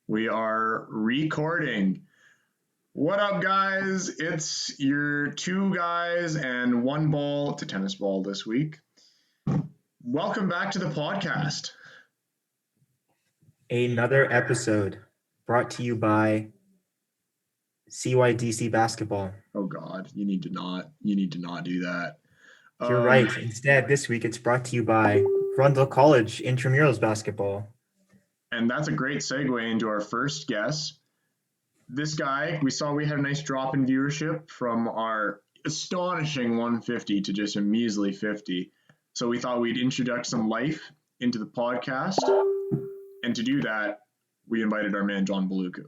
We are recording. What up, guys? It's your two guys and one ball. It's a tennis ball this week. Welcome back to the podcast. Another episode brought to you by CYDC Basketball. Oh God, you need to not do that. You're right. Instead, this week it's brought to you by Rundle College Intramurals Basketball. And that's a great segue into our first guest. This guy, we had a nice drop in viewership from our astonishing 150 to just a measly 50. So we thought we'd introduce some life into the podcast. And to do that, we invited our man, John Beluku.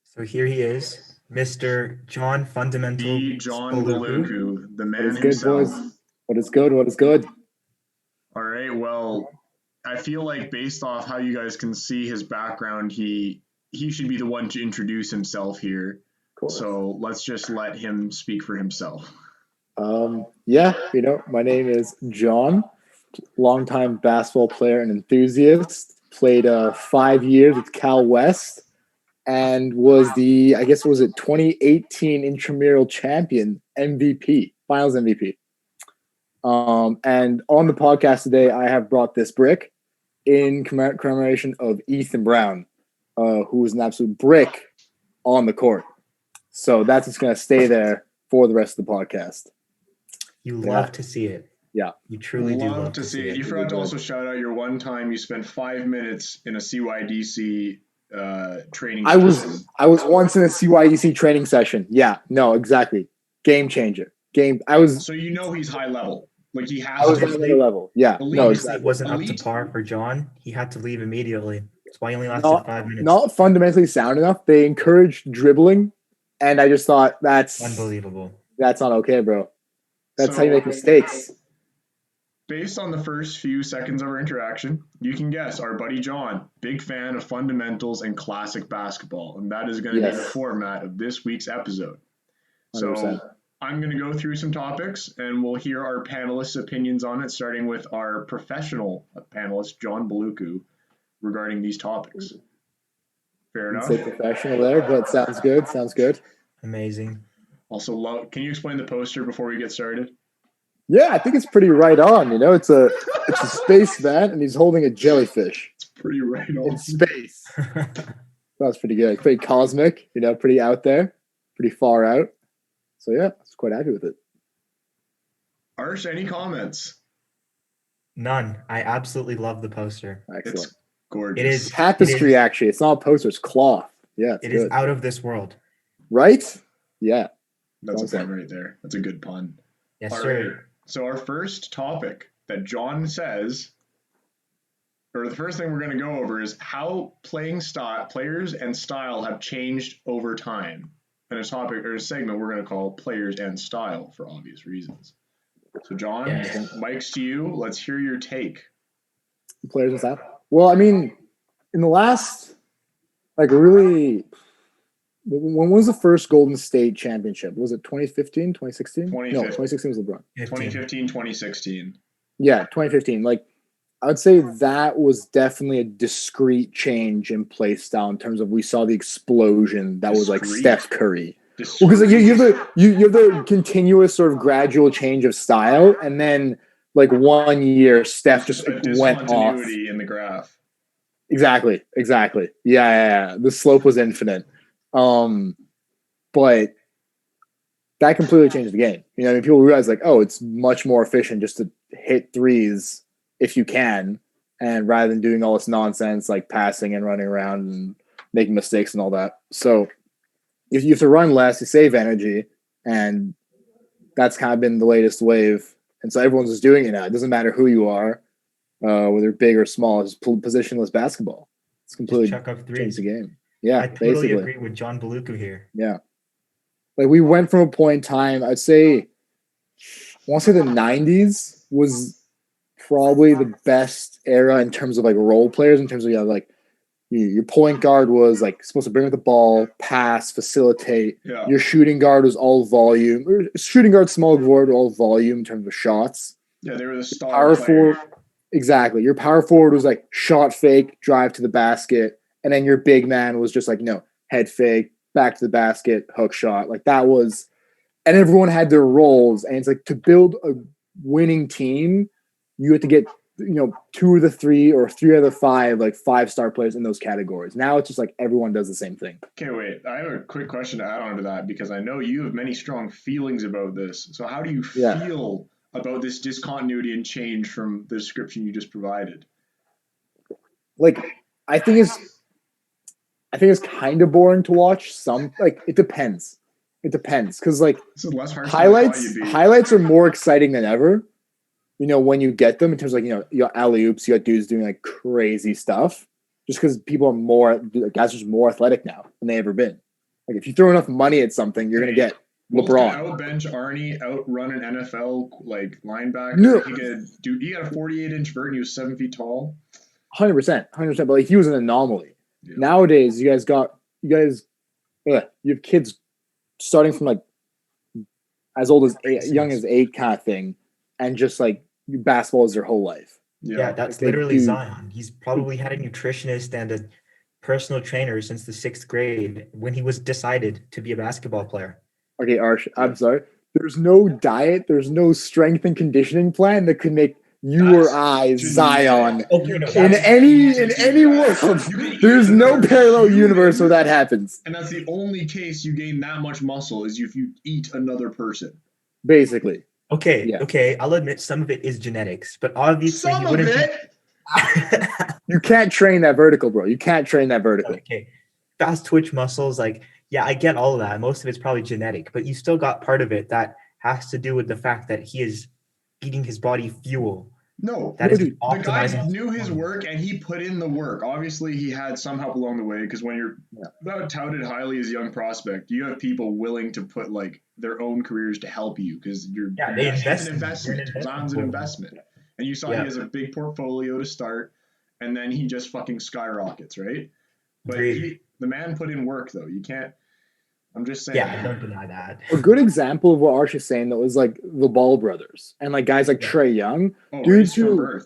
So here he is, Mr. John Fundamental The John Beluku, the man himself. himself. Good, boys? What is good? All right, well, I feel like based off how you guys can see his background, he should be the one to introduce himself here. So let's just let him speak for himself. My name is John, longtime basketball player and enthusiast. Played 5 years with Cal West and was 2018 intramural champion MVP, finals MVP. And on the podcast today, I have brought this brick in commemoration of Ethan Brown, who is an absolute brick on the court. So that's just going to stay there for the rest of the podcast. You love to see it. Yeah. You truly do love to see it. You forgot to also shout out your one time you spent 5 minutes in a CYDC training session. I was once in a CYDC training session. Yeah, no, exactly. Game changer. So you know he's high level. Like he has I was high level. Yeah. No, it wasn't up to par for John. He had to leave immediately. That's why he only lasted 5 minutes. Not fundamentally sound enough. They encouraged dribbling, and I just thought that's unbelievable. That's not okay, bro. That's how you make mistakes. Based on the first few seconds of our interaction, you can guess our buddy John, big fan of fundamentals and classic basketball, and that is going to be the format of this week's episode. 100%. So I'm going to go through some topics, and we'll hear our panelists' opinions on it, starting with our professional panelist, John Beluku, regarding these topics. Fair enough? Say professional there, but sounds good. Amazing. Also, can you explain the poster before we get started? Yeah, I think it's pretty right on. You know, it's a space vat, and he's holding a jellyfish. It's pretty right on. In space. That's pretty good. Pretty cosmic, pretty out there, pretty far out. So, yeah, I was quite happy with it. Arsh, any comments? None. I absolutely love the poster. Excellent. It's gorgeous. It is tapestry, actually. It's not a poster. It's cloth. Yeah, it is out of this world. Right? Yeah. That's a pun right there. That's a good pun. Yes, sir. Right. So our first topic that John says, or the first thing we're going to go over is how players and style have changed over time. And a topic or a segment we're going to call players and style for obvious reasons. So John, mic's to you. Let's hear your take. Players and style? Well, I mean, in the last, when was the first Golden State championship? Was it 2015, 2016? 2015. No, 2016 was LeBron. 2015, 2016. Yeah, 2015. I would say that was definitely a discrete change in play style in terms of we saw the explosion that was like Steph Curry. Because you have the continuous sort of gradual change of style, and then 1 year Steph just went off. In the graph. Exactly. Yeah. The slope was infinite. But that completely changed the game. People realize it's much more efficient just to hit threes if you can, and rather than doing all this nonsense like passing and running around and making mistakes and all that. So if you have to run less, you save energy, and that's kind of been the latest wave. And so everyone's just doing it now. It doesn't matter who you are, whether big or small. It's positionless basketball. It's completely changed the game. Yeah, I totally agree with John Beluku here. Yeah. We went from a point in time, I want to say the 90s was probably the best era in terms of role players, in terms of your point guard was supposed to bring up the ball, pass, facilitate. Yeah. Your shooting guard was all volume. Or shooting guard, small forward, all volume in terms of shots. Yeah, they were the star player. Exactly. Your power forward was like shot fake, drive to the basket, and then your big man was just like, head fake, back to the basket, hook shot. Like that was, and everyone had their roles. And it's like to build a winning team, you have to get, 2 of the 3 or 3 out of the 5, like 5-star players in those categories. Now it's just like everyone does the same thing. Okay, wait. I have a quick question to add on to that because I know you have many strong feelings about this. So how do you feel about this discontinuity and change from the description you just provided? Like, I think it's kind of boring to watch. It depends. It depends because like highlights are more exciting than ever. When you get them in terms of like you got alley oops, you got dudes doing like crazy stuff. Just because people are guys are just more athletic now than they ever been. Like if you throw enough money at something, you're gonna get LeBron. Outbench Arnie, outrun an NFL like linebacker. No. He got a 48-inch vert and he was 7 feet tall. 100%. But like he was an anomaly. Yeah. Nowadays, you have kids starting from like as old as young as 8 kind of thing, and just like basketball is their whole life. Yeah, that's literally Zion. He's probably had a nutritionist and a personal trainer since the 6th grade when he was decided to be a basketball player. Okay, Arsh, I'm sorry. There's no diet, there's no strength and conditioning plan that could make you or I Zion in any world. There's no parallel universe where that happens. And that's the only case you gain that much muscle is if you eat another person. Basically. Okay, I'll admit some of it is genetics, but obviously you wouldn't You can't train that vertical, bro. You can't train that vertical. Okay. Fast twitch muscles, like, yeah, I get all of that. Most of it's probably genetic, but you still got part of it that has to do with the fact that he is eating his body fuel. No, the guy knew his work and he put in the work. Obviously, he had some help along the way because when you're touted highly as a young prospect, you have people willing to put like their own careers to help you because it's an investment. Zion's an investment. And you saw he has a big portfolio to start, and then he just fucking skyrockets, right? But the man put in work, though. You can't. I'm just saying. Yeah, I don't deny that. A good example of what Arsh is saying, though, is like the Ball brothers and like guys like Trae Young. Dudes who,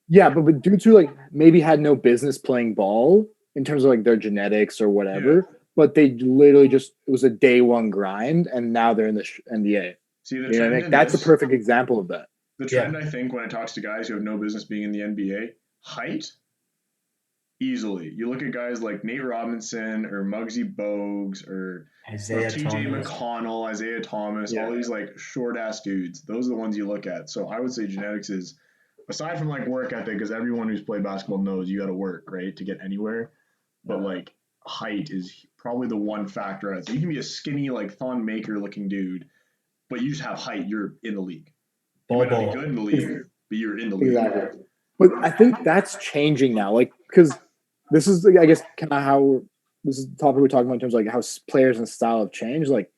but dudes who like maybe had no business playing ball in terms of like their genetics or whatever, but they literally it was a day one grind, and now they're in the NBA. See, the trend that's a perfect example of that. The trend, I think, when it talks to guys who have no business being in the NBA, height. Easily. You look at guys like Nate Robinson or Muggsy Bogues or TJ McConnell, Isaiah Thomas, all these like short ass dudes. Those are the ones you look at. So I would say genetics is, aside from like work ethic, because everyone who's played basketball knows you got to work, right, to get anywhere. But like height is probably the one factor. So you can be a skinny, like Thon Maker looking dude, but you just have height, you're in the league. You might not be good in the league, but you're in the league. Exactly. But I think that's changing now. Like, because this is, I guess, kind of this is the topic we're talking about in terms of like how players and style have changed. Like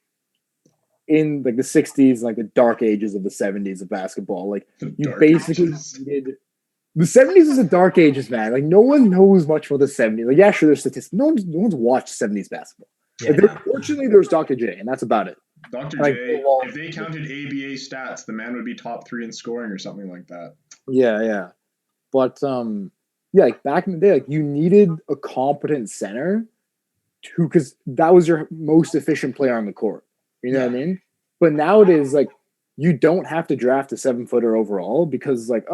in like the 60s, like the dark ages of the 70s of basketball, like you basically needed. The 70s is the dark ages, man. Like no one knows much about the 70s. Like yeah, sure, there's statistics. No one's watched 70s basketball. Fortunately, there's Dr. J, and that's about it. Dr. J, if they counted ABA stats, the man would be top 3 in scoring or something like that. Yeah. But like back in the day, like you needed a competent center because that was your most efficient player on the court. You know what I mean? But nowadays, like you don't have to draft a 7-footer overall because like,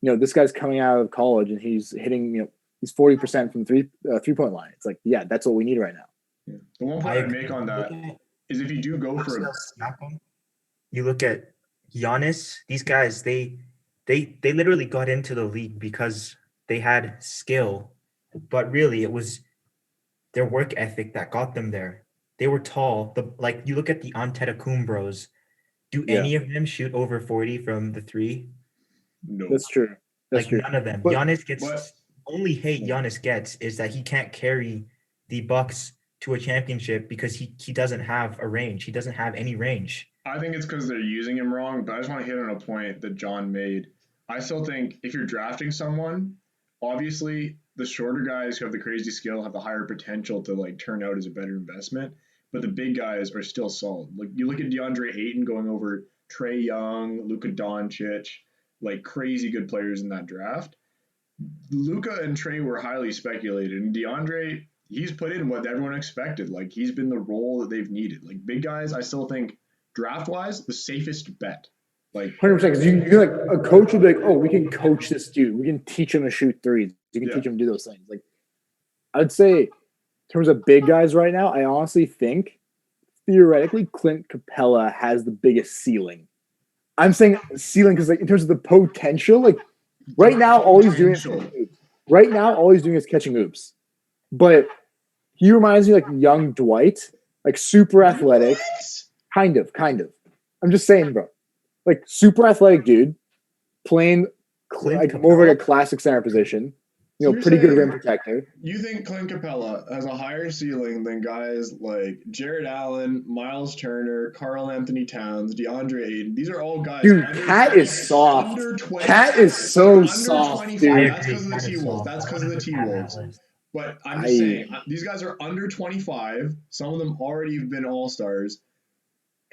this guy's coming out of college and he's hitting, he's 40% from three-point line. It's like, that's what we need right now. Yeah. The one point I'd make on that is if you do go for you look at Giannis, these guys, they literally got into the league because they had skill, but really it was their work ethic that got them there. They were tall. You look at the Antetokounmbos. Do any of them shoot over 40 from the 3? No. That's true. None of them. Giannis gets only hate Giannis gets is that he can't carry the Bucks to a championship because he doesn't have a range. He doesn't have any range. I think it's because they're using him wrong, but I just want to hit on a point that John made. I still think if you're drafting someone, obviously the shorter guys who have the crazy skill have the higher potential to like turn out as a better investment, but the big guys are still solid. Like you look at DeAndre Ayton going over Trae Young, Luka Doncic, like crazy good players in that draft. Luka and Trey were highly speculated, and DeAndre, he's put in what everyone expected. Like he's been the role that they've needed. Like big guys, I still think draft wise the safest bet. Like 100%. Because you're like a coach would be like, oh, we can coach this dude. We can teach him to shoot threes. You can teach him to do those things. Like I'd say, in terms of big guys right now, I honestly think theoretically Clint Capella has the biggest ceiling. I'm saying ceiling because like in terms of the potential, like right now all he's doing is catching oops. Right now all he's doing is catching oops. But he reminds me like young Dwight, like super athletic. Kind of. I'm just saying, bro. Like super athletic dude, playing like more of like a classic center position. You know, pretty good rim protector. You think Clint Capella has a higher ceiling than guys like Jared Allen, Miles Turner, Karl Anthony Towns, DeAndre Ayton? These are all guys. Dude, Cat is soft. Cat is so soft, dude. That's because of the T-Wolves. But I'm just saying, these guys are under 25. Some of them already have been all-stars.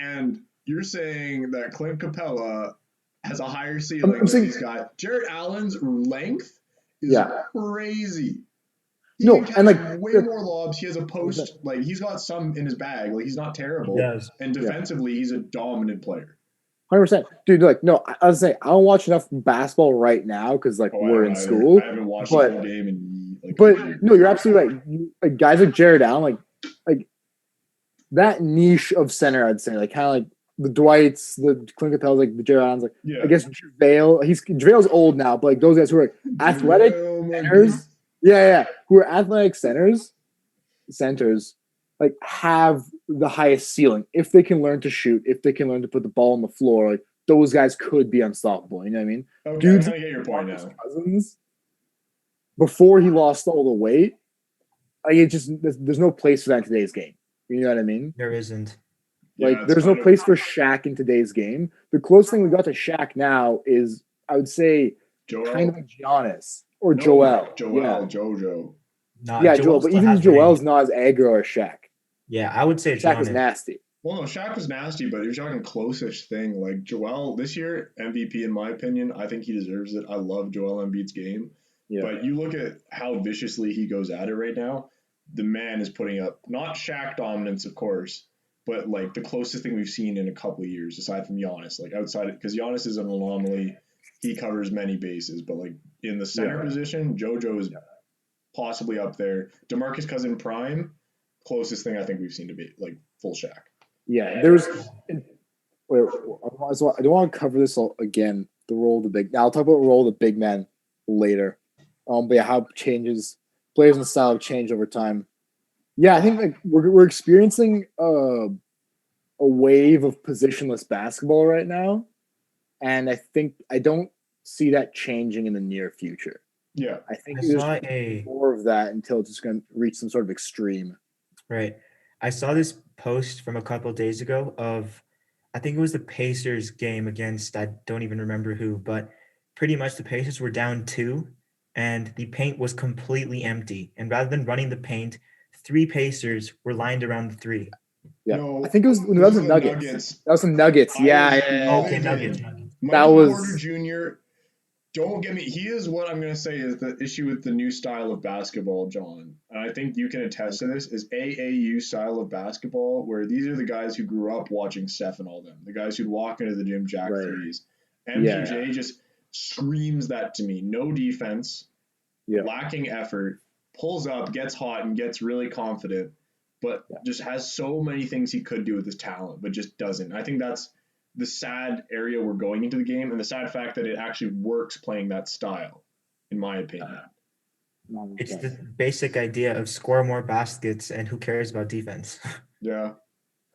And you're saying that Clint Capella has a higher ceiling than these guys. Jared Allen's length is crazy. He can catch way more lobs. He has a post, like he's got some in his bag. Like he's not terrible. And defensively, he's a dominant player. 100%. Dude, like, no, I was saying, I don't watch enough basketball right now because, like, we're in school. I haven't watched the whole game in, like, but no, you're absolutely right. Like, guys like Jared Allen, like that niche of center, I'd say, like, kind of like the Dwights, the Clint Capellas, like the Jared Allens, like, I guess JaVale's old now, but, like, those guys who are, like, athletic centers, who are athletic centers, like, have the highest ceiling if they can learn to shoot, if they can learn to put the ball on the floor. Like those guys could be unstoppable. You know what I mean? Okay, dudes, I get your point now. Cousins, before he lost all the weight, like it just there's no place for that in today's game. You know what I mean? There isn't. Like there's no place for Shaq in today's game. The closest thing we got to Shaq now is I would say kind of like Giannis or Joel. Jojo. Joel, but even Joel's not as aggro as Shaq. Yeah, I would say Shaq was nasty. Well, no, Shaq was nasty, but you're talking closest thing. Like Joel this year, MVP in my opinion. I think he deserves it. I love Joel Embiid's game. Yeah. But you look at how viciously he goes at it right now. The man is putting up not Shaq dominance, of course, but like the closest thing we've seen in a couple of years, aside from Giannis. Like outside, because Giannis is an anomaly. He covers many bases, but like in the center position, JoJo is possibly up there. DeMarcus Cousins prime. Closest thing I think we've seen to be like full Shaq. Yeah, there's. Wait, I don't want to cover this all again. The role of the big. Now I'll talk about the role of the big man later. But yeah, how changes players and style have changed over time. Yeah, I think like we're experiencing a wave of positionless basketball right now, and I don't see that changing in the near future. Yeah, I think there's more of that until it's just going to reach some sort of extreme. Right. I saw this post from a couple of days ago of, I think it was the Pacers game against, I don't even remember who, but pretty much the Pacers were down 2 and the paint was completely empty. And rather than running the paint, 3 Pacers were lined around the 3. Yeah, no, I think it was the Nuggets. That was the Nuggets. Yeah. Okay, Nuggets. Michael Porter Jr. Don't get me. He is what I'm going to say is the issue with the new style of basketball, John. And I think you can attest to this, is AAU style of basketball, where these are the guys who grew up watching Steph and all them. The guys who'd walk into the gym, jack threes. MPJ just screams that to me. No defense, lacking effort, pulls up, gets hot, and gets really confident, but just has so many things he could do with his talent, but just doesn't. I think that's the sad area we're going into the game, and the sad fact that it actually works playing that style, in my opinion. It's the basic idea of score more baskets and who cares about defense. Yeah,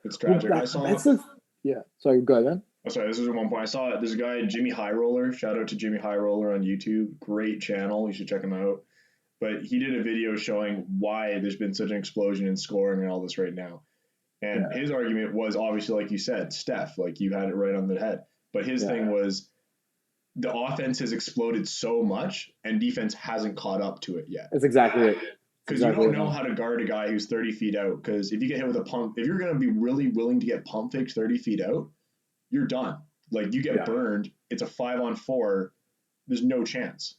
it's tragic. Sorry, go ahead, man. Oh, sorry, this is one point. I saw there's a guy, Jimmy High Roller. Shout out to Jimmy High Roller on YouTube. Great channel. You should check him out. But he did a video showing why there's been such an explosion in scoring and all this right now. And his argument was obviously, like you said, Steph, like you had it right on the head. But his thing was the offense has exploded so much and defense hasn't caught up to it yet. That's exactly it. Because you don't know how to guard a guy who's 30 feet out. Because if you get hit with a pump, if you're going to be really willing to get pump faked 30 feet out, you're done. Like you get burned it's a 5-on-4, there's no chance.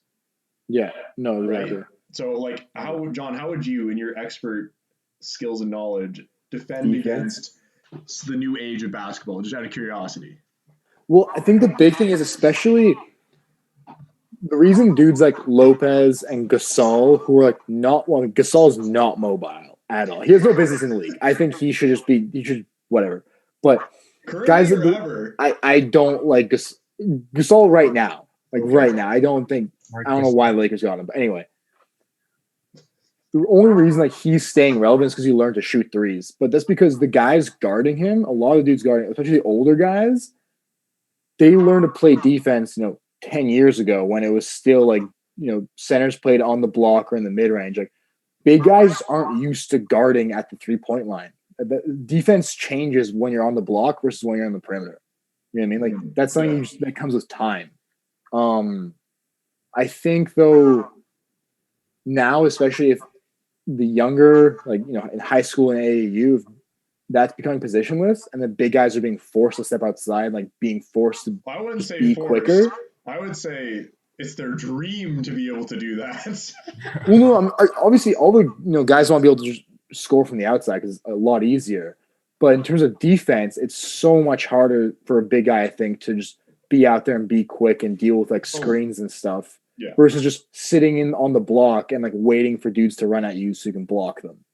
Yeah, no, exactly. Right? So, like, how would you, in your expert skills and knowledge, defend against the new age of basketball, just out of curiosity? Well, I think the big thing is especially the reason dudes like Lopez and Gasol, who are like Gasol's not mobile at all. He has no business in the league. I think he should whatever. But guys, I don't like Gasol right now. Like right now, I don't know why the Lakers got him. But anyway, the only reason like he's staying relevant is because he learned to shoot threes. But that's because the guys guarding him, a lot of dudes guarding, especially the older guys, they learned to play defense, 10 years ago when it was still like, centers played on the block or in the mid range. Like big guys aren't used to guarding at the 3-point line. The defense changes when you're on the block versus when you're on the perimeter. You know what I mean? Like that's something that comes with time. I think though now, especially if the younger, like, in high school and AAU, that's becoming positionless and the big guys are being forced to step outside, like being forced to be quicker. I would say it's their dream to be able to do that. Well, no, obviously all the guys want to be able to just score from the outside because it's a lot easier. But in terms of defense, it's so much harder for a big guy, I think, to just be out there and be quick and deal with like screens and stuff versus just sitting on the block and like waiting for dudes to run at you so you can block them.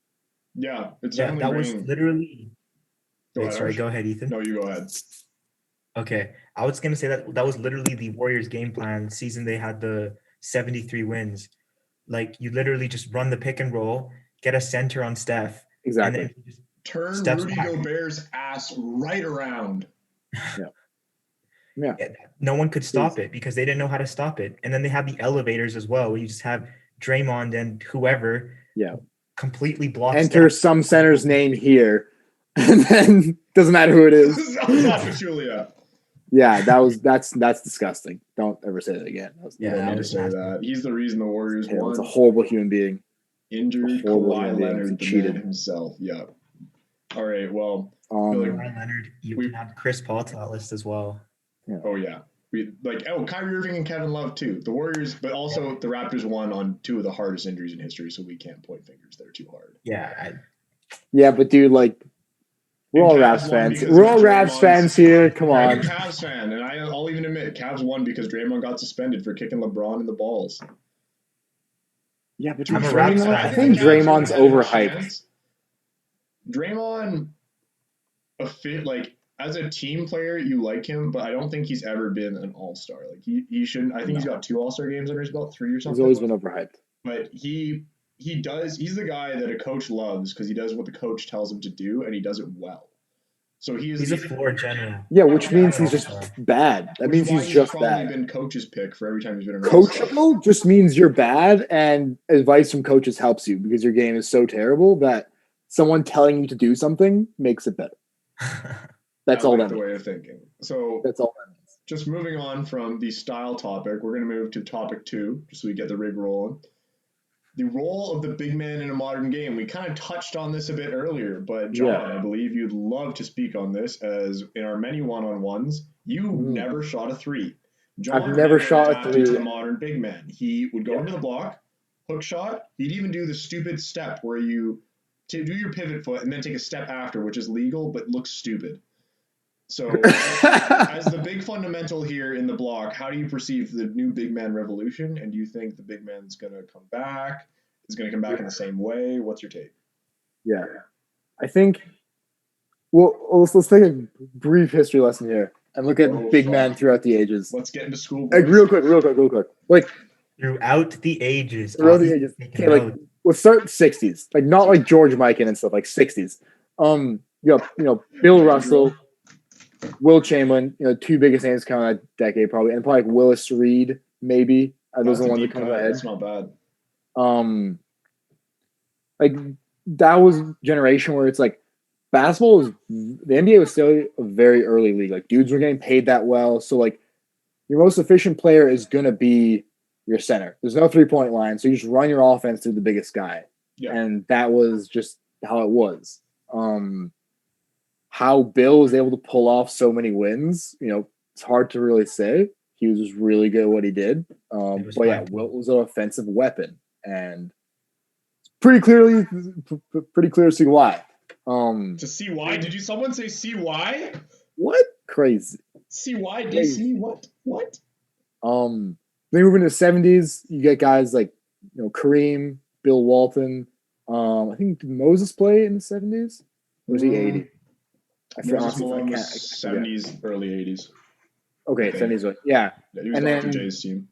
Yeah, was literally. Go ahead, Ethan. No, you go ahead. Okay, I was gonna say that was literally the Warriors' game plan. Season they had the 73 wins. Like you literally just run the pick and roll, get a center on Steph, exactly, and then just turn Rudy Gobert's ass right around. Yeah. No one could stop it because they didn't know how to stop it. And then they have the elevators as well, where you just have Draymond and whoever. Yeah. Completely block. Enter some center's name here, and then doesn't matter who it is. Julia. Yeah, that's disgusting. Don't ever say that again. I would say that. He's the reason the Warriors won. He's a horrible human being. Injured Kawhi Leonard, cheated himself. Yeah. All right. Well, Kawhi Leonard. You can add Chris Paul to that list as well. Yeah. Oh yeah. Kyrie Irving and Kevin Love too. The Warriors, but also the Raptors won on 2 of the hardest injuries in history, so we can't point fingers there too hard. Yeah, but dude, like, we're all Raps fans. We're all Raps fans here. Come on. I'm a Cavs fan, and I'll even admit, Cavs won because Draymond got suspended for kicking LeBron in the balls. Yeah, but I think Draymond's overhyped. Draymond, as a team player, you like him, but I don't think he's ever been an all-star. Like he shouldn't. I think he's got 2 all-star games under his belt, 3 or something. He's always been overhyped. But he's the guy that a coach loves because he does what the coach tells him to do, and he does it well. So he's a floor general. Yeah, which means he's just bad. That means he's just probably bad. Been coach's pick for every time he's been an coachable just means you're bad, and advice from coaches helps you because your game is so terrible that someone telling you to do something makes it better. That's all that means. The way of thinking. So that's all that means. Just moving on from the style topic, we're going to move to topic 2, just so we get the rig rolling. The role of the big man in a modern game. We kind of touched on this a bit earlier, but John, I believe you'd love to speak on this, as in our many one-on-ones, you never shot a 3. John I've never shot a 3. To the modern big man. He would go into the block, hook shot. He'd even do the stupid step where you do your pivot foot and then take a step after, which is legal but looks stupid. So, as the big fundamental here in the block, how do you perceive the new big man revolution? And do you think the big man's going to come back? Is going to come back in the same way? What's your take? Yeah, I think. Well, let's take a brief history lesson here and look at big man throughout the ages. Let's get into school. Like, real quick. Like throughout the ages. Okay, like let's start 60s. Like not like George Mikan and stuff. Like 60s. Bill Russell. Will Chamberlain, 2 biggest names coming out that decade probably, and probably like Willis Reed, maybe. Those are the ones that come to my head. That's not bad. Like that was generation where it's like basketball was the NBA was still a very early league. Like dudes were getting paid that well, so like your most efficient player is gonna be your center. There's no 3-point line, so you just run your offense through the biggest guy, and that was just how it was. How Bill was able to pull off so many wins, it's hard to really say. He was just really good at what he did. was But yeah, fine, too. Wilt was an offensive weapon, and pretty clear to see why. To see why? Did someone say see why? What? Crazy. See why? DC? What? What? Then moving to the 70s, you get guys like Kareem, Bill Walton. I think did Moses play in the 70s? Or was he 80? I forgot. Moses Malone was 70s, early 80s. Okay, 70s. Yeah. He was Dr. J's team.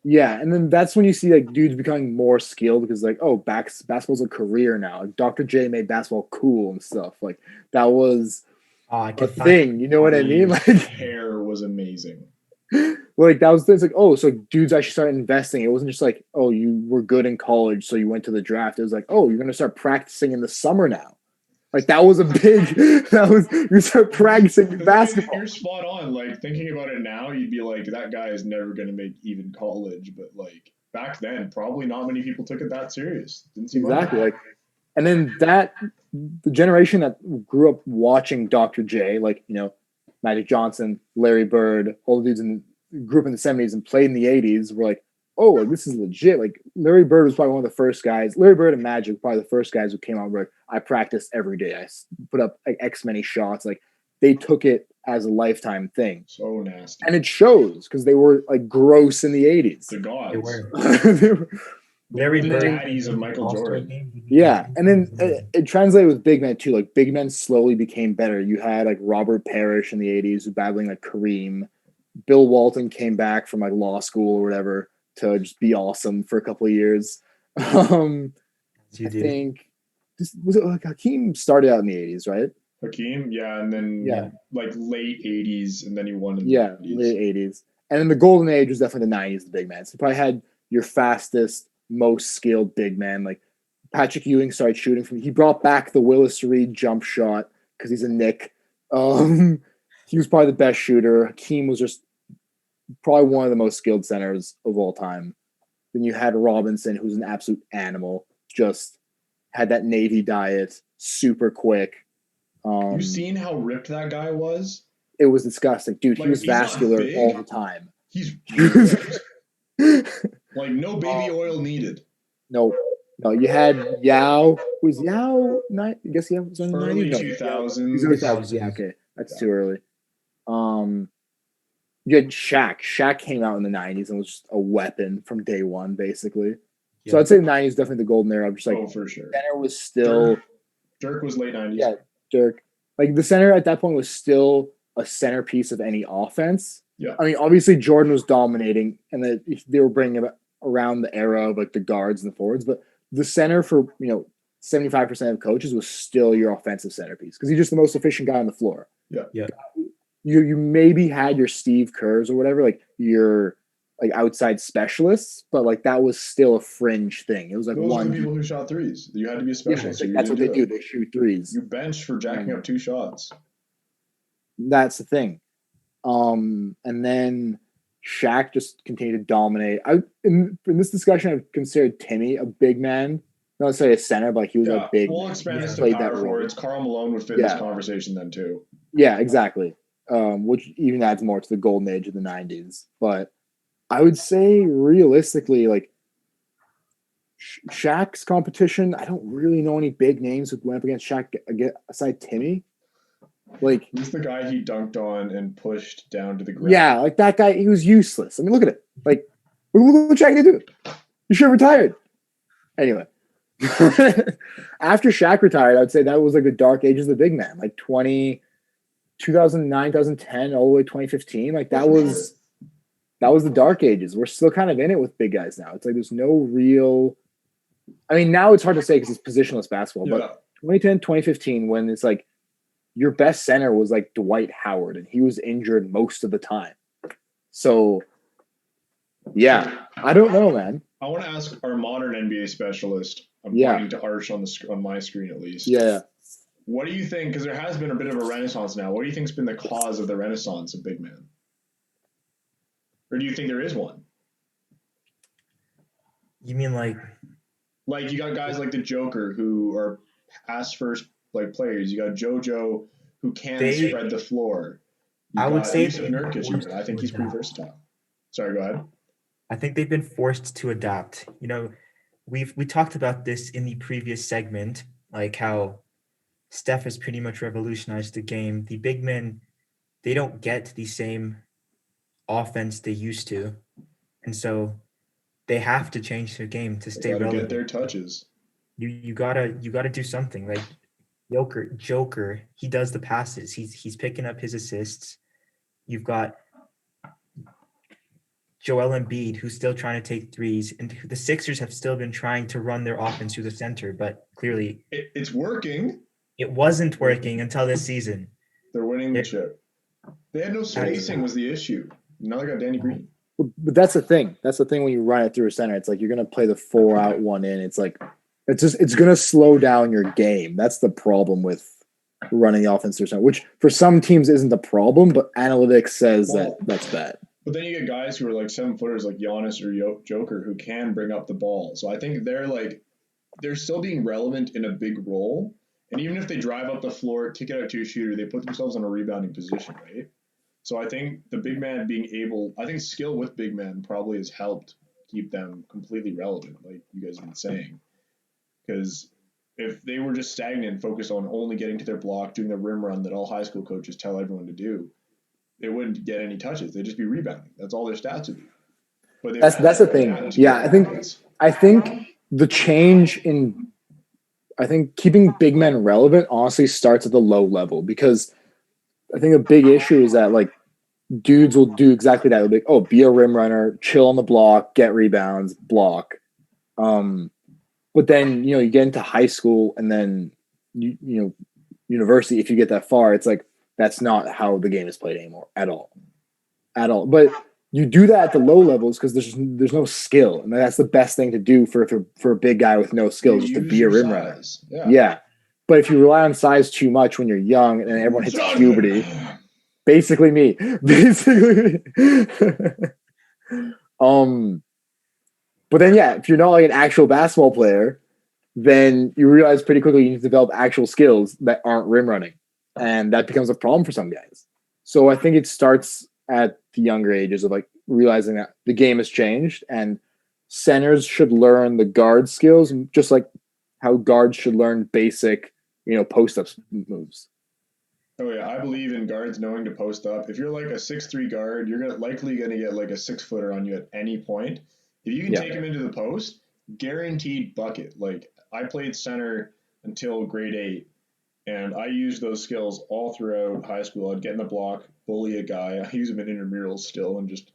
Yeah, and then that's when you see like dudes becoming more skilled because like, oh, basketball's a career now. Like, Dr. J made basketball cool and stuff. Like that was a thing. You know what I mean? Like hair was amazing. Like that was it's like, oh, so dudes actually started investing. It wasn't just like, oh, you were good in college, so you went to the draft. It was like, oh, you're gonna start practicing in the summer now. Like that was a big you start practicing basketball. You're spot on. Like thinking about it now, you'd be like, that guy is never gonna make even college. But like back then, probably not many people took it that serious. Didn't seem exactly like, and then the generation that grew up watching Dr. J, like Magic Johnson, Larry Bird, all the dudes grew up in the 70s and played in the 80s were like, oh, like, this is legit. Like Larry Bird was probably one of the first guys. Larry Bird and Magic were probably the first guys who came out and were like, I practice every day. I put up like X many shots. Like they took it as a lifetime thing. So nasty. And it shows because they were like gross in the 80s. The gods. They were. Larry the Bird, daddies of Michael Jordan. Yeah, and then it translated with big men too. Like big men slowly became better. You had like Robert Parrish in the 80s who battling like Kareem. Bill Walton came back from like law school or whatever to just be awesome for a couple of years. I think was it like Hakeem started out in the 80s, right? Hakeem, yeah, and then like late 80s, and then he won in the 80s. Late 80s. And then the golden age was definitely the 90s, the big man. So you probably had your fastest, most skilled big man. Like Patrick Ewing started shooting he brought back the Willis Reed jump shot because he's a Knick. He was probably the best shooter. Hakeem was just probably one of the most skilled centers of all time. Then you had Robinson, who's an absolute animal, just had that Navy diet, super quick. You seen how ripped that guy was? It was disgusting. Dude, like, he was vascular all the time. He's ripped. Like, no baby oil needed. No, you had Yao. Was Yao? I guess he was on early 2000s. 2000s. Yeah, okay. That's too early. You had Shaq. Shaq came out in the 90s and was just a weapon from day one, basically. Yeah. So I'd say the 90s is definitely the golden era. Just like, for sure. Center was still. Dirk was late 90s. Yeah, Dirk. Like the center at that point was still a centerpiece of any offense. Yeah. I mean, obviously Jordan was dominating, and they were bringing around the era of like the guards and the forwards, but the center for 75% of coaches was still your offensive centerpiece because he's just the most efficient guy on the floor. Yeah. You maybe had your Steve Kerrs or whatever, like your like outside specialists, but like that was still a fringe thing. It was like those were the people who shot threes. You had to be a specialist. Yeah, that's what they do. They shoot threes. You bench for jacking up 2 shots. That's the thing. And then Shaq just continued to dominate. In this discussion, I've considered Timmy a big man. Not necessarily a center, but he was a big. We'll expand this to power forwards. Karl Malone would fit this conversation then too. Yeah, exactly. Which even adds more to the golden age of the 90s. But I would say realistically, like Shaq's competition, I don't really know any big names who went up against Shaq aside Timmy. Like who's the guy he dunked on and pushed down to the ground? Yeah, like that guy, he was useless. I mean, look at it. Like, look what Shaq did do. He should have retired. Anyway. After Shaq retired, I would say that was like the dark ages of the big man. Like 2009, 2010, all the way 2015. Like that was the dark ages. We're still kind of in it with big guys now. It's like there's no real. I mean, now it's hard to say because it's positionless basketball. But 2010, 2015, when it's like your best center was like Dwight Howard, and he was injured most of the time. So, yeah, I don't know, man. I want to ask our modern NBA specialist. I'm pointing to Arch on my screen at least. Yeah. What do you think? Because there has been a bit of a renaissance now. What do you think's been the cause of the renaissance of big men? Or do you think there is one? You mean like you got guys like the Joker who are pass first like players. You got JoJo who can spread the floor. I would say Nurkic, I think he's pretty versatile. Sorry, go ahead. I think they've been forced to adapt. We talked about this in the previous segment, like how Steph has pretty much revolutionized the game. The big men, they don't get the same offense they used to, and so they have to change their game to stay relevant. Get their touches. You gotta do something. Like Joker, he does the passes. He's picking up his assists. You've got Joel Embiid, who's still trying to take threes, and the Sixers have still been trying to run their offense through the center, but clearly it's working. It wasn't working until this season. They're winning the chip. They had no spacing was the issue. Now they got Danny Green. But that's the thing. That's the thing when you run it through a center. It's like you're going to play the 4 out, 1 in. It's like it's going to slow down your game. That's the problem with running the offense through center, which for some teams isn't the problem, but analytics says that's bad. But then you get guys who are like 7-footers like Giannis or Joker who can bring up the ball. So I think they're still being relevant in a big role. And even if they drive up the floor, kick it out to a shooter, they put themselves in a rebounding position, right? So I think the big man I think skill with big men probably has helped keep them completely relevant, like you guys have been saying. Because if they were just stagnant, focused on only getting to their block, doing the rim run that all high school coaches tell everyone to do, they wouldn't get any touches. They'd just be rebounding. That's all their stats would be. But that's the thing. Yeah, I think the change in keeping big men relevant honestly starts at the low level, because I think a big issue is that like dudes will do exactly that. They'll be like, be a rim runner, chill on the block, get rebounds, block. But then, you get into high school and then, university, if you get that far, it's like, that's not how the game is played anymore at all. But you do that at the low levels because there's no skill. And that's the best thing to do for a big guy with no skill, just to be a rim runner. Yeah. But if you rely on size too much when you're young and everyone hits puberty, basically me. But then, if you're not like an actual basketball player, then you realize pretty quickly you need to develop actual skills that aren't rim running. And that becomes a problem for some guys. So I think it starts at the younger ages of like realizing that the game has changed and centers should learn the guard skills, just like how guards should learn basic, post-up moves. Oh yeah, I believe in guards knowing to post up. If you're like a 6'3" guard, you're likely gonna get like a 6-footer on you at any point. If you can take him into the post, guaranteed bucket. Like I played center until grade 8, and I used those skills all throughout high school. I'd get in the block, bully a guy. I use them in intramurals still, and just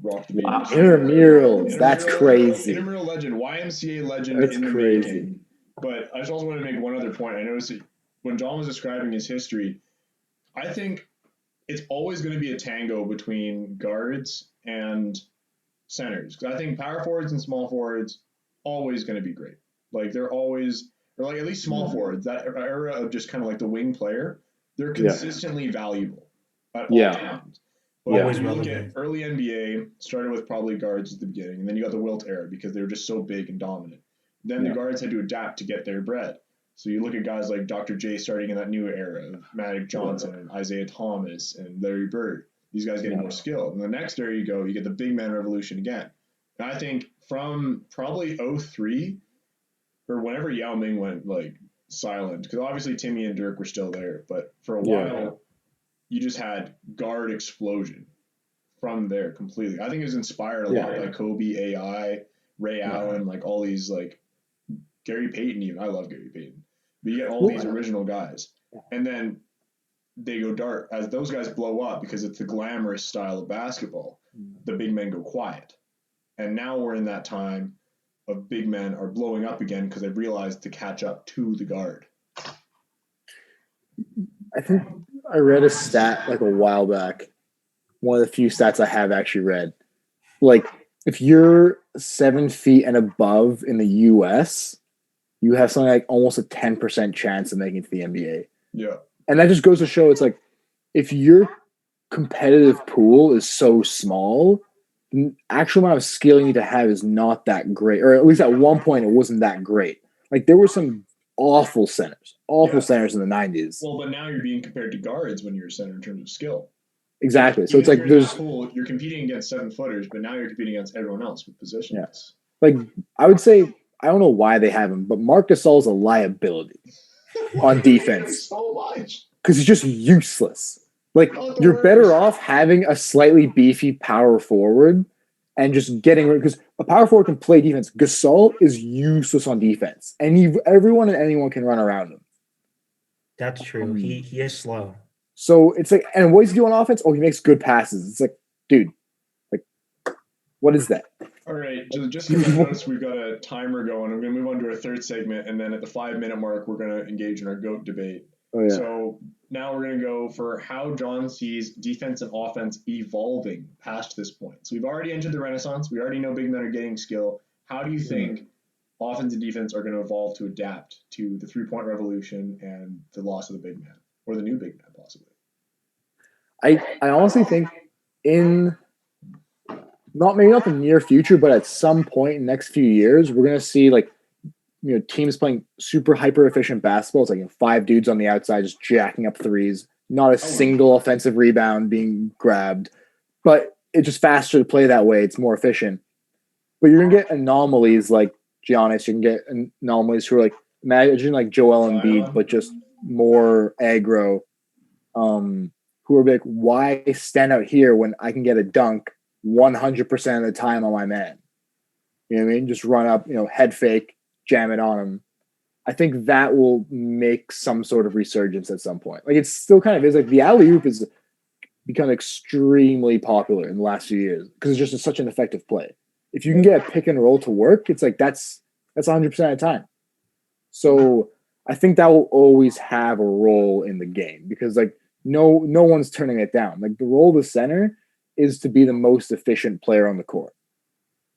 rock the beat. Wow, intramurals, that's crazy. Intramural legend, YMCA legend. That's crazy. Making. But I just also want to make one other point. I noticed that when John was describing his history, I think it's always going to be a tango between guards and centers. Because I think power forwards and small forwards always going to be great. Like they're always, or like at least small forwards, that era of just kind of like the wing player, they're consistently valuable at all times. But when you look at early NBA, started with probably guards at the beginning, and then you got the Wilt era because they were just so big and dominant. Then the guards had to adapt to get their bread. So you look at guys like Dr. J starting in that new era of Magic Johnson and Isaiah Thomas and Larry Bird. These guys getting more skill. And the next era you go, you get the big man revolution again. And I think from probably 03 or whenever Yao Ming went like silent, because obviously Timmy and Dirk were still there, but for a while you just had guard explosion from there completely. I think it was inspired a lot by Kobe, AI, Ray Allen, like all these like Gary Payton even. I love Gary Payton. But you get all these original guys. And then they go dark. As those guys blow up, because it's the glamorous style of basketball, the big men go quiet. And now we're in that time of big men are blowing up again because they've realized to catch up to the guard. I think I read a stat like a while back. One of the few stats I have actually read. Like, if you're 7 feet and above in the U.S., you have something like almost a 10% chance of making it to the NBA. Yeah. And that just goes to show it's like, if your competitive pool is so small, the actual amount of skill you need to have is not that great. Or at least at one point, it wasn't that great. Like, there were some awful centers in the 90s. Well, but now you're being compared to guards when you're a center in terms of skill. Exactly. So Even it's if like you're in there's that pool, you're competing against 7-footers, but now you're competing against everyone else with positions. Yeah. Like I would say I don't know why they have him, but Marc Gasol's a liability on defense so much because he's just useless. Like you're better off having a slightly beefy power forward and just getting rid because a power forward can play defense. Gasol is useless on defense, and everyone and anyone can run around him. That's true. He is slow. So it's like, and what does he do on offense? Oh, he makes good passes. It's like, dude, like, what is that? All right, just because I noticed we've got a timer going, I'm going to move on to our third segment, and then at the 5-minute mark, we're going to engage in our GOAT debate. Oh, yeah. So now we're going to go for how John sees defense and offense evolving past this point. So we've already entered the Renaissance. We already know big men are getting skill. How do you think offense and defense are going to evolve to adapt to the three-point revolution and the loss of the big man, or the new big man, possibly? I honestly think in maybe not the near future, but at some point in the next few years, we're gonna see like teams playing super hyper efficient basketball. It's like 5 dudes on the outside just jacking up threes, not a single offensive rebound being grabbed, but it's just faster to play that way. It's more efficient. But you're gonna get anomalies like Giannis. You can get anomalies who are like imagine like Joel Embiid, but just more aggro. Who are like, why stand out here when I can get a dunk 100% of the time on my man? You know what I mean? Just run up, head fake, jam it on him. I think that will make some sort of resurgence at some point. Like it still kind of is like the alley oop has become extremely popular in the last few years because it's just such an effective play. If you can get a pick and roll to work, it's like that's 100% of the time. So I think that will always have a role in the game because like no one's turning it down. Like the role of the center is to be the most efficient player on the court.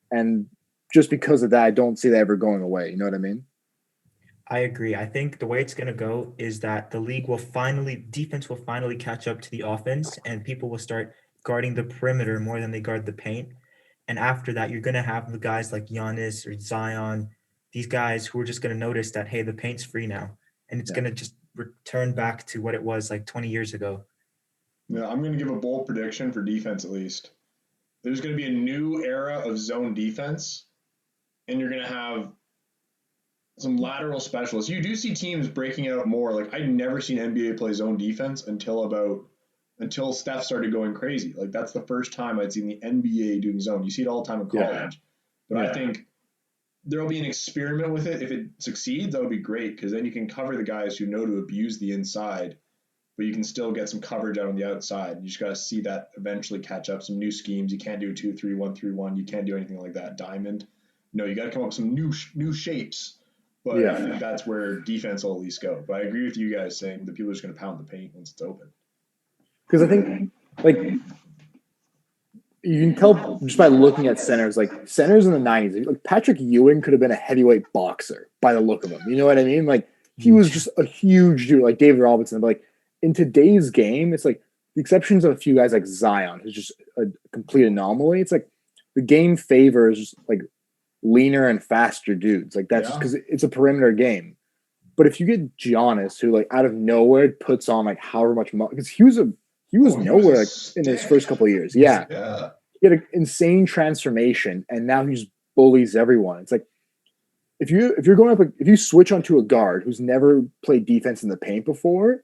And just because of that, I don't see that ever going away. You know what I mean? I agree. I think the way it's going to go is that defense will finally catch up to the offense and people will start guarding the perimeter more than they guard the paint. And after that, you're going to have the guys like Giannis or Zion, these guys who are just going to notice that, hey, the paint's free now. And it's going to just return back to what it was like 20 years ago. Yeah, I'm going to give a bold prediction for defense at least. There's going to be a new era of zone defense, and you're going to have some lateral specialists. You do see teams breaking out more. Like I'd never seen NBA play zone defense until Steph started going crazy. Like that's the first time I'd seen the NBA doing zone. You see it all the time in college. But I think there'll be an experiment with it. If it succeeds, that would be great because then you can cover the guys who know to abuse the inside, but you can still get some coverage out on the outside. You just got to see that eventually catch up. Some new schemes. You can't do a 2-3-1, 3-1. You can't do anything like that. Diamond. No, you got to come up with some new shapes. But I think that's where defense will at least go. But I agree with you guys saying that people are just going to pound the paint once it's open. Because I think, like, you can tell just by looking at centers, like, centers in the 90s, like, Patrick Ewing could have been a heavyweight boxer by the look of him. You know what I mean? Like, he was just a huge dude, like David Robinson. But, like, in today's game, it's like the exceptions of a few guys like Zion, who's just a complete anomaly. It's like the game favors, like, leaner and faster dudes. Like that's just because it's a perimeter game. But if you get Giannis, who like out of nowhere puts on like however much because he was nowhere like, in his first couple of years. He had an insane transformation, and now he just bullies everyone. It's like if you're going up, if you switch onto a guard who's never played defense in the paint before,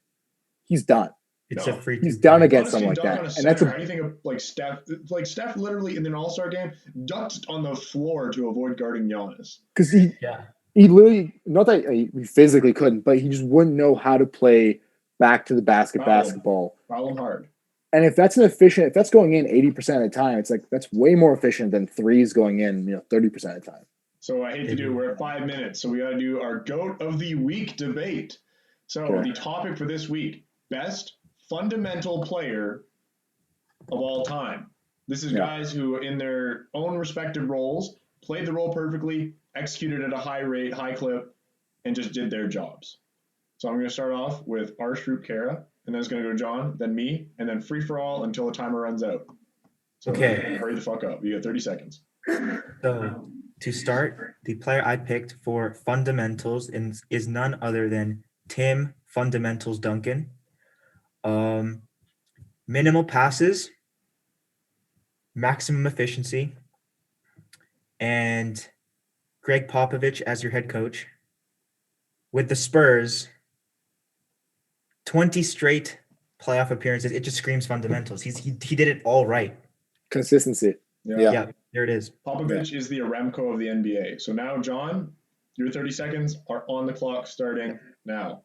he's done. He's done against someone like that. And that's how do you think of like Steph? Like Steph literally in an All-Star game ducked on the floor to avoid guarding Giannis. Because he literally, not that he physically couldn't, but he just wouldn't know how to play back to the basketball. Foul him hard. And if that's going in 80% of the time, it's like that's way more efficient than threes going in 30% of the time. So I hate to do it. We're at 5 minutes, so we got to do our GOAT of the week debate. So the topic for this week: best fundamental player of all time. This is guys who, in their own respective roles, played the role perfectly, executed at a high rate, high clip, and just did their jobs. So I'm going to start off with Arshrup Kara, and then it's going to go John, then me, and then free for all until the timer runs out. So hurry the fuck up. You got 30 seconds. So to start, the player I picked for fundamentals is none other than Tim Fundamentals Duncan. minimal passes, maximum efficiency, and Greg Popovich as your head coach. With the Spurs, 20 straight playoff appearances. It just screams fundamentals. He did it all right. Consistency. Yeah, there it is. Popovich is the Aramco of the NBA. So now, John, your 30 seconds are on the clock starting now.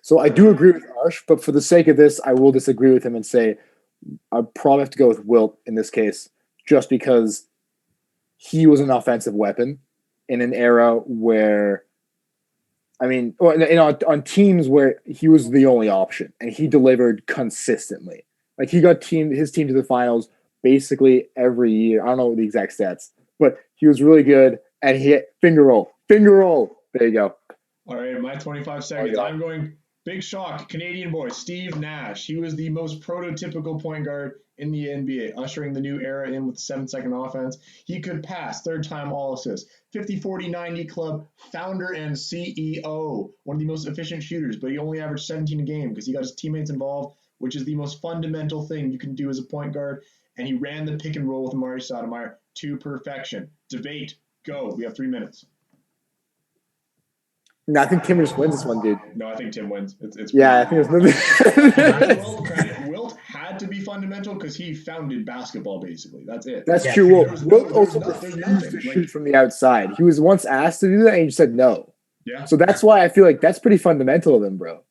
So I do agree with Arsh, but for the sake of this, I will disagree with him and say I'd probably have to go with Wilt in this case, just because he was an offensive weapon in an era where, I mean, on teams where he was the only option and he delivered consistently. Like he got his team to the finals basically every year. I don't know the exact stats, but he was really good and he hit finger roll. There you go. All right, my 25 seconds. I'm going big shock. Canadian boy, Steve Nash. He was the most prototypical point guard in the NBA, ushering the new era in with 7-second offense. He could pass, third-time All-Assist, 50-40-90 club, founder and CEO, one of the most efficient shooters, but he only averaged 17 a game because he got his teammates involved, which is the most fundamental thing you can do as a point guard, and he ran the pick and roll with Amari Stoudemire to perfection. Debate, go. We have 3 minutes. No, I think Tim just wins this one, dude. No, I think Tim wins. It's yeah, I think it's Wilt had to be fundamental because he founded basketball, basically. That's it. That's true. Wilt also refused to shoot from the outside. He was once asked to do that, and he said no. Yeah. So that's why I feel like that's pretty fundamental of him, bro.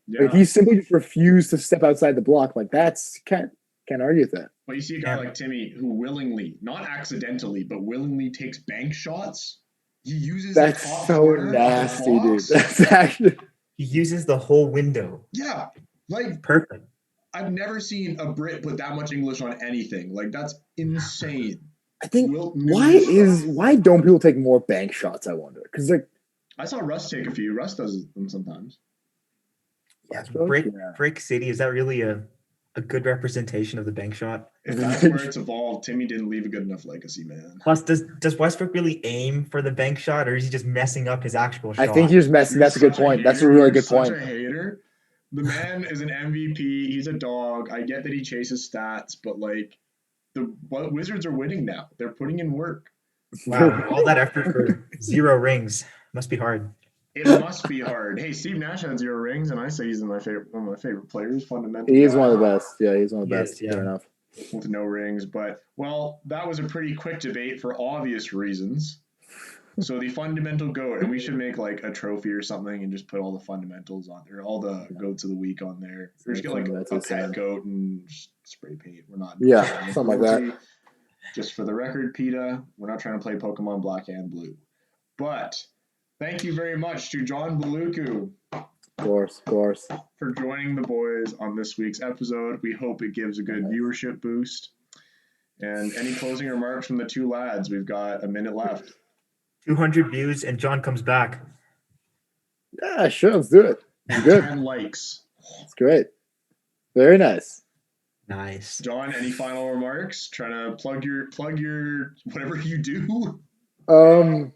Yeah. Like he simply just refused to step outside the block. Like that's can't argue with that. But you see a guy like Timmy who willingly, not accidentally, but willingly takes bank shots. He uses that's the top so nasty, dude. That's actually he uses the whole window. Yeah, like perfect. I've never seen a Brit put that much English on anything. Like that's insane. I think why don't people take more bank shots? I wonder because like I saw Russ take a few. Russ does them sometimes. Yeah, Brick City, is that really a good representation of the bank shot? If that's where it's evolved, Timmy didn't leave a good enough legacy, man. Plus, does Westbrook really aim for the bank shot, or is he just messing up his actual shot? I think he's messing. That's a good point. That's a really good point. Such a hater. The man is an MVP. He's a dog. I get that he chases stats, but like the Wizards are winning now. They're putting in work. Wow, all that effort for 0 rings must be hard. It must be hard. Hey, Steve Nash had 0 rings, and I say he's one of my favorite players. Fundamental. He is one of the best. Yeah, he's one of the best. Yeah. Fair enough. With no rings, but well, that was a pretty quick debate for obvious reasons. So the fundamental GOAT, and we should make like a trophy or something and just put all the fundamentals on there, all the GOATs of the week on there. Or just get like a pet goat and spray paint. We're not something like that. Just for the record, PETA, we're not trying to play Pokemon Black and Blue. But thank you very much to John Baluku. Of course. For joining the boys on this week's episode. We hope it gives a good viewership boost. And any closing remarks from the two lads? We've got a minute left. 200 views and John comes back. Yeah, sure. Let's do it. Good. 10 likes. That's great. Very nice. Nice. John, any final remarks? Trying to plug your whatever you do?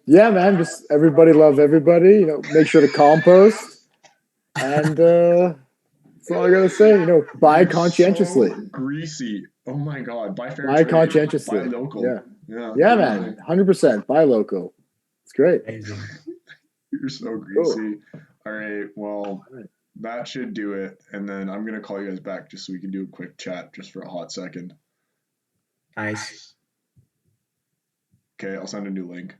Yeah, man. Just everybody love everybody. You know, make sure to compost. And that's all I gotta say. You know, buy conscientiously. So greasy. Oh my God. Buy fair. Buy conscientiously. Buy local. Yeah, man. 100%. Buy local. It's great. Amazing. You're so greasy. All right. Well, that should do it. And then I'm gonna call you guys back just so we can do a quick chat just for a hot second. Nice. Okay, I'll send a new link.